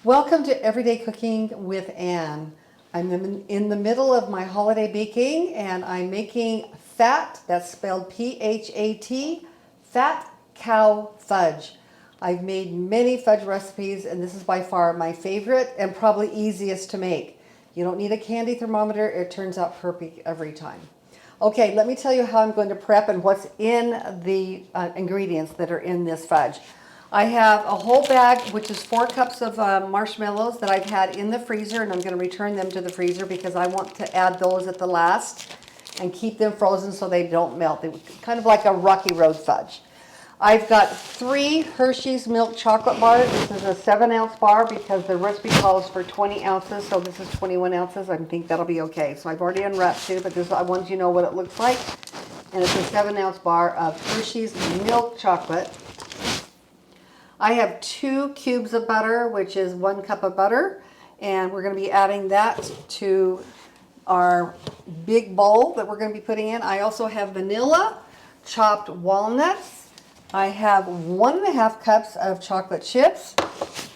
Welcome to Everyday Cooking with Ann. I'm in the middle of my holiday baking and I'm making Phat, that's spelled P-H-A-T, Phat cow fudge. I've made many fudge recipes and this is by far my favorite and probably easiest to make. You don't need a candy thermometer, it turns out perfect every time. Okay, let me tell you how I'm going to prep and what's in the ingredients that are in this fudge. I have a whole bag, which is 4 cups of marshmallows that I've had in the freezer, and I'm going to return them to the freezer because I want to add those at the last and keep them frozen so they don't melt. They're kind of like a Rocky Road fudge. I've got 3 Hershey's Milk Chocolate bars. This is a 7-ounce bar because the recipe calls for 20 ounces, so this is 21 ounces. I think that'll be okay. So I've already unwrapped 2, but I wanted you to know what it looks like. And it's a 7-ounce bar of Hershey's Milk Chocolate. I have 2 cubes of butter, which is 1 cup of butter, and we're going to be adding that to our big bowl that we're going to be putting in. I also have vanilla, chopped walnuts. I have 1.5 cups of chocolate chips.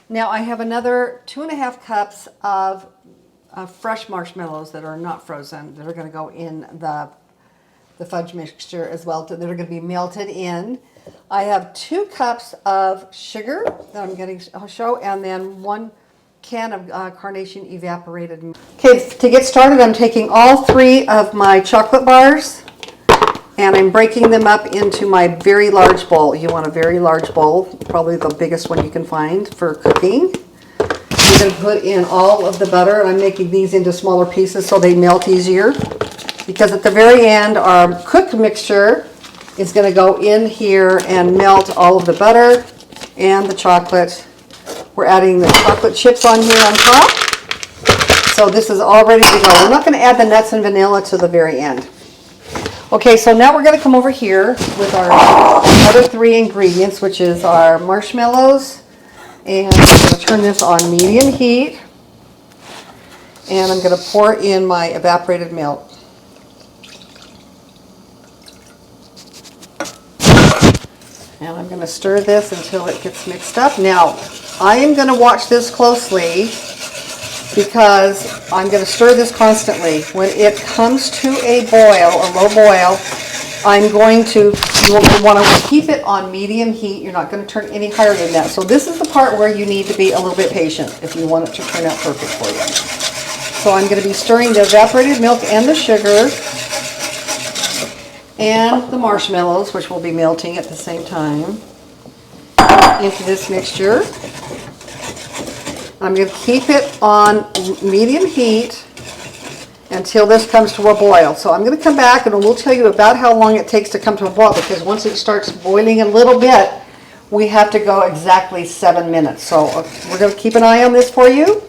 Now I have another 2.5 cups of fresh marshmallows that are not frozen that are going to go in the fudge mixture as well, that are going to be melted in. I have 2 cups of sugar that I'm going to show, and then 1 can of Carnation evaporated. Okay, to get started, I'm taking all 3 of my chocolate bars and I'm breaking them up into my very large bowl. You want a very large bowl, probably the biggest one you can find for cooking. I'm going to put in all of the butter, and I'm making these into smaller pieces so they melt easier. Because at the very end, our cooked mixture is going to go in here and melt all of the butter and the chocolate. We're adding the chocolate chips on here on top. So this is all ready to go. We're not going to add the nuts and vanilla to the very end. Okay, so now we're going to come over here with our other 3 ingredients, which is our marshmallows. And I'm going to turn this on medium heat. And I'm going to pour in my evaporated milk. And I'm going to stir this until it gets mixed up. Now, I am going to watch this closely because I'm going to stir this constantly. When it comes to a boil, a low boil, I'm going to, you want to keep it on medium heat. You're not going to turn any higher than that. So this is the part where you need to be a little bit patient if you want it to turn out perfect for you. So I'm going to be stirring the evaporated milk and the sugar and the marshmallows, which will be melting at the same time, into this mixture. I'm going to keep it on medium heat until this comes to a boil. So I'm going to come back and we'll tell you about how long it takes to come to a boil, because once it starts boiling a little bit, we have to go exactly 7 minutes. So we're going to keep an eye on this for you.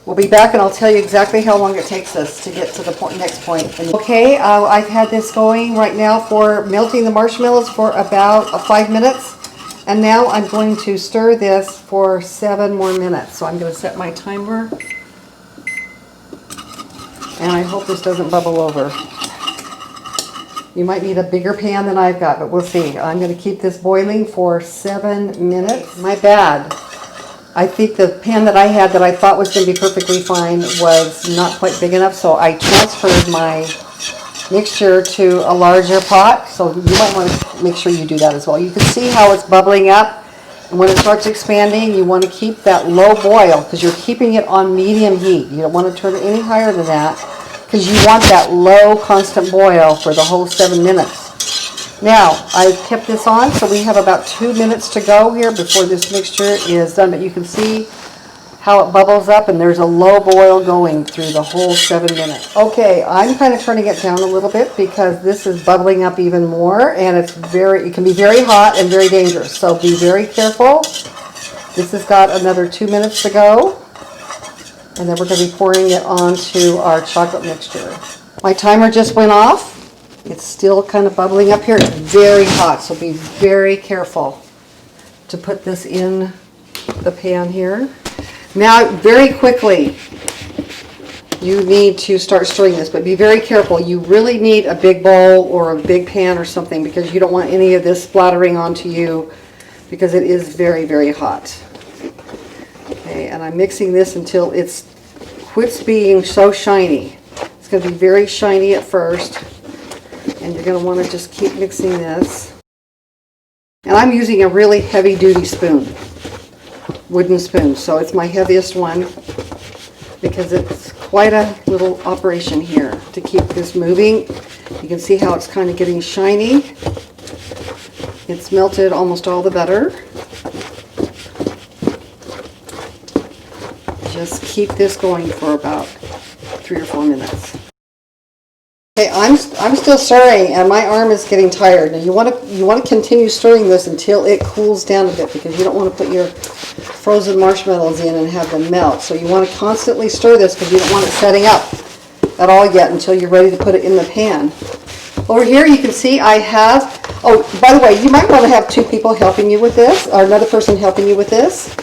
We'll be back and I'll tell you exactly how long it takes us to get to the next point. Okay, I've had this going right now for melting the marshmallows for about 5 minutes. And now I'm going to stir this for 7 more minutes. So I'm going to set my timer. And I hope this doesn't bubble over. You might need a bigger pan than I've got, but we'll see. I'm going to keep this boiling for 7 minutes. My bad. I think the pan that I had that I thought was going to be perfectly fine was not quite big enough, so I transferred my mixture to a larger pot. So you might want to make sure you do that as well. You can see how it's bubbling up, and when it starts expanding, you want to keep that low boil because you're keeping it on medium heat. You don't want to turn it any higher than that because you want that low constant boil for the whole 7 minutes. Now, I've kept this on, so we have about 2 minutes to go here before this mixture is done, but you can see how it bubbles up, and there's a low boil going through the whole 7 minutes. Okay, I'm kind of turning it down a little bit because this is bubbling up even more, and it can be very hot and very dangerous, so be very careful. This has got another 2 minutes to go, and then we're going to be pouring it onto our chocolate mixture. My timer just went off. It's still kind of bubbling up here. It's very hot, so be very careful to put this in the pan here. Now, very quickly, you need to start stirring this, but be very careful. You really need a big bowl or a big pan or something because you don't want any of this splattering onto you because it is very, very hot. Okay. Okay, and I'm mixing this until it quits being so shiny. It's going to be very shiny at first, and you're going to want to just keep mixing this. And I'm using a really heavy-duty spoon, wooden spoon, so it's my heaviest one because it's quite a little operation here to keep this moving. You can see how it's kind of getting shiny. It's melted almost all the butter. Just keep this going for about 3 or 4 minutes. Okay, I'm still stirring, and my arm is getting tired. Now you want to continue stirring this until it cools down a bit, because you don't want to put your frozen marshmallows in and have them melt. So you want to constantly stir this because you don't want it setting up at all yet until you're ready to put it in the pan. Over here you can see I have, oh, by the way, you might want to have 2 people helping you with this, or another person helping you with this,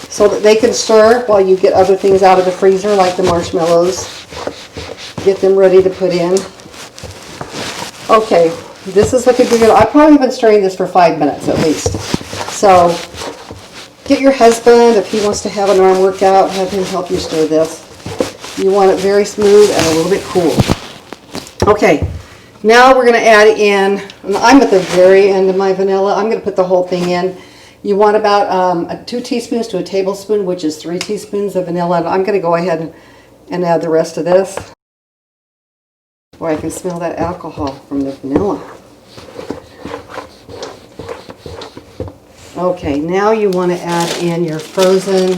so that they can stir while you get other things out of the freezer, like the marshmallows. Get them ready to put in. Okay, this is looking good. I've probably been stirring this for 5 minutes at least. So get your husband, if he wants to have an arm workout, have him help you stir this. You want it very smooth and a little bit cool. Okay, now we're going to add in, and I'm at the very end of my vanilla. I'm going to put the whole thing in. You want about 2 teaspoons to a tablespoon, which is 3 teaspoons of vanilla. And I'm going to go ahead and add the rest of this. Boy, I can smell that alcohol from the vanilla. Okay, now you want to add in your frozen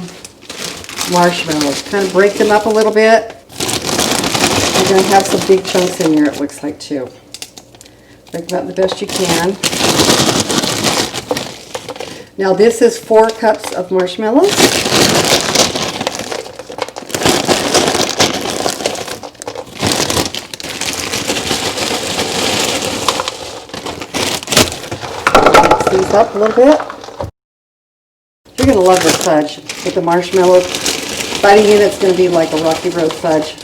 marshmallows. Kind of break them up a little bit. You're going to have some big chunks in here, it looks like, too. Break them up the best you can. Now this is 4 cups of marshmallows. Mix these up a little bit. You're going to love this fudge with the marshmallows. Biting in, it's going to be like a Rocky Road fudge.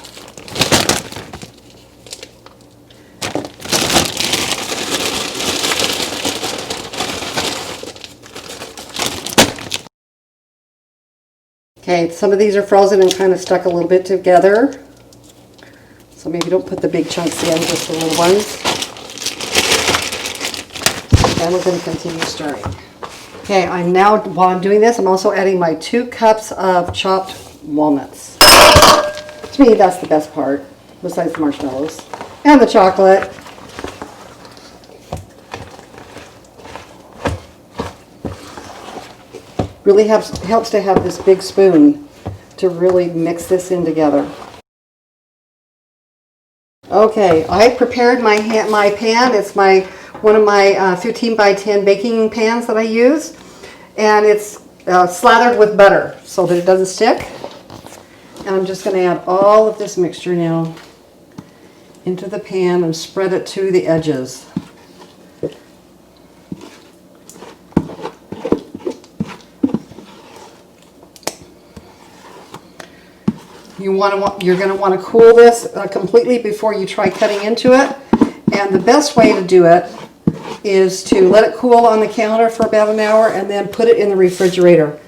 Okay, some of these are frozen and kind of stuck a little bit together. So maybe don't put the big chunks in, just the little ones. And we're going to continue stirring. Okay, while I'm doing this, I'm also adding my 2 cups of chopped walnuts. To me, that's the best part, besides the marshmallows. And the chocolate. Really helps to have this big spoon to really mix this in together. Okay, I prepared my pan. It's one of my 15 by 10 baking pans that I use, and it's slathered with butter so that it doesn't stick. And I'm just going to add all of this mixture now into the pan and spread it to the edges. You're going to want to cool this completely before you try cutting into it. And the best way to do it is to let it cool on the counter for about an hour and then put it in the refrigerator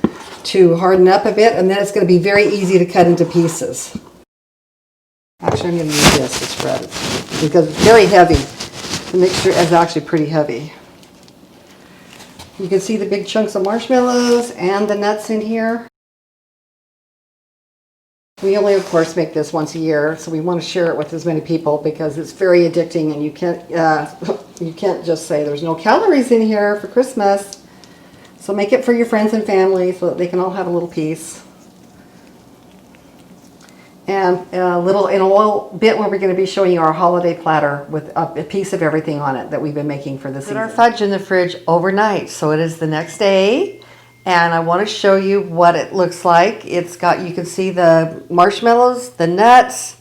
to harden up a bit, and then it's going to be very easy to cut into pieces. Actually, I'm going to use this to spread it because it's very heavy. The mixture is actually pretty heavy. You can see the big chunks of marshmallows and the nuts in here. We only, of course, make this once a year, so we want to share it with as many people because it's very addicting, and you can't just say there's no calories in here for Christmas. So make it for your friends and family so that they can all have a little piece. And in a little bit where we're going to be showing you our holiday platter with a piece of everything on it that we've been making for the season. Put our fudge in the fridge overnight, so it is the next day. And I want to show you what it looks like. It's got, you can see the marshmallows, the nuts.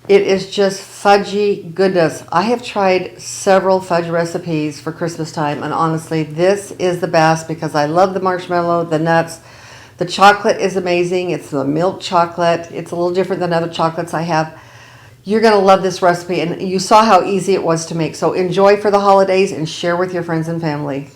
It is just fudgy goodness. I have tried several fudge recipes for Christmas time, and honestly, this is the best because I love the marshmallow, the nuts. The chocolate is amazing. It's the milk chocolate. It's a little different than other chocolates I have. You're going to love this recipe, and you saw how easy it was to make. So enjoy for the holidays and share with your friends and family.